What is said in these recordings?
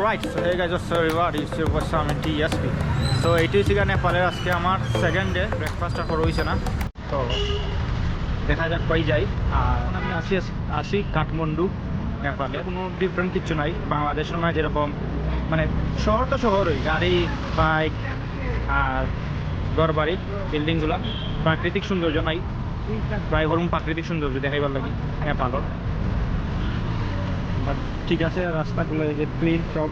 Alright, so hey guys, what's up everybody? It's your boy Sam and TSP. So এইটি হচ্ছে নেপালের আজকে আমার second day, breakfast আর হয়েছে না, তো দেখা যাক কই যাই। আর এখন আমি আসি কাঠমান্ডু, নেপালে। কোনো ডিফারেন্ট কিছু নাই বাংলাদেশের মানে যেরকম, মানে শহর তো শহরই, গাড়ি বাইক আর ঘর বাড়ি বিল্ডিংগুলো, প্রাকৃতিক সৌন্দর্য নাই, প্রায় হরম প্রাকৃতিক সৌন্দর্য দেখাইবার লাগে নেপালর। ঠিক আছে, রাস্তাগুলো যে ক্লিন সব।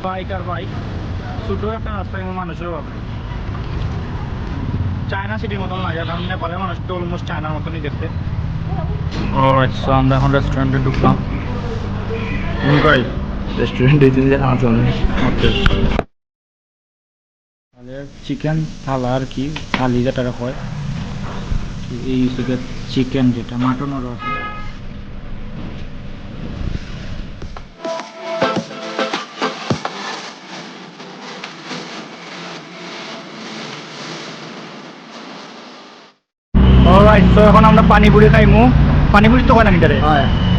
বাইক আর বাইক, ছোটো একটা রাস্তা কিন্তু মানুষের অভাবে। চায়না সিটির মতন লাগে, কারণ নেপালের মানুষ তো অলমোস্ট চায়নার মতনই দেখতে। অলরাইট, সো আমরা এখন রেস্টুরেন্টে ঢুকলাম। রেস্টুরেন্টে খাওয়া চলে চিকেন থালা আর কি, থালি যেটা হয় এই থেকে চিকেন, যেটা মাটনেরও আছে। অলরাইট, তো এখন আমরা পানিপুরি খাইমু। পানিপুরি তো হয় না এটারে,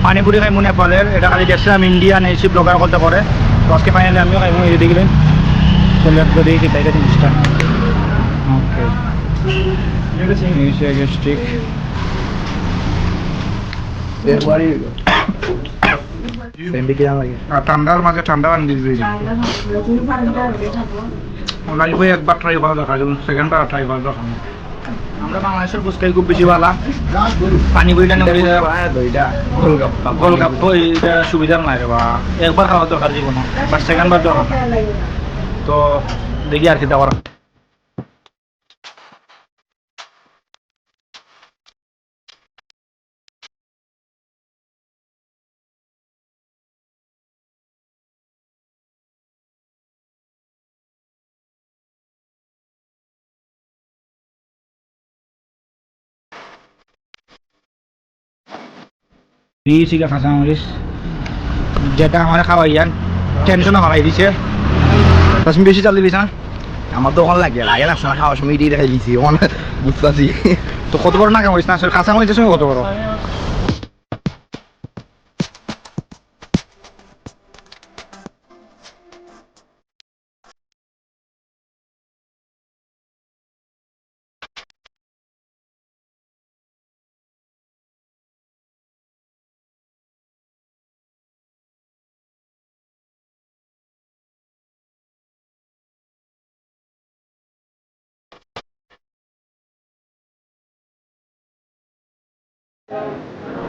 পানিপুরি খাইমু নেপালের। এটা খালি দেখছিলাম ইন্ডিয়ান এসি ব্লগার করতে করে, তো আজকে ফাইনালি আমিও খাইমু। এই দেখলেন চলে দেখি তাই জিনিসটা। ওকে, স্টিক ঠান্ডার মাঝে ঠান্ডা পানি দিয়ে দিয়েছি। একবার ট্রাই করা দরকার, সেকেন্ডবার ট্রাই করা দরকার। আমরা বাংলাদেশের ফুচকাই খুব বেশি ভালো। পানিপুরিটা গোলগাপ্পা এটা সুবিধার নাই রে বা, একবার খাওয়া দরকার জীবনে, বাট সেকেন্ডবার দরকার। তো দেখি আর কি দেওয়ার। দিয়েছি কাঁচামরিচ, যেটা আমার খাওয়াইয়ান টেনশনও খাওয়াই দিছে। তুমি বেশি চাল দিবিস না? আমার তো ওখানে লাগে লাগে না, খাওয়ার সময় এটাই দেখাই দিয়েছি বুঝতে পারছি। তো কত বড় না কামড়িস না, কাঁচামরিচের সঙ্গে কত বড়।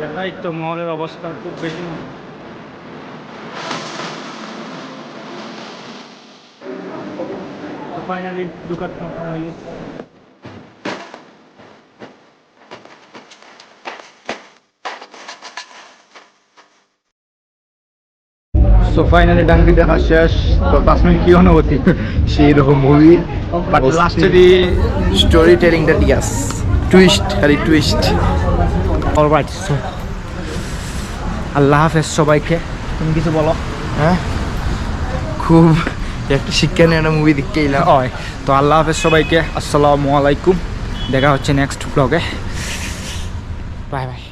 দেখাই তো মহলের অবস্থা খুব বেশি না। ফাইনালি দোকান হয়ে গেছে। সো ফাইনালি ডাঙ্গি দেখা শেষ। তো 5 মিনিট কি অনুভূতি? সেই রকম মুভি, বাট লাস্টে দি স্টোরি টেলিংটা ঠিক আছে, টুইস্ট খালি টুইস্ট। অলরাইট, সো আল্লাহ হাফেজ সবাইকে। তুমি কিছু বলো। হ্যাঁ, খুব একটা শিক্ষা নিয়ে একটা মুভি দেখতে এলাম। হয়, তো আল্লাহ হাফেজ সবাইকে, আসসালামু আলাইকুম। দেখা হচ্ছে নেক্সট ব্লগে। Bye bye.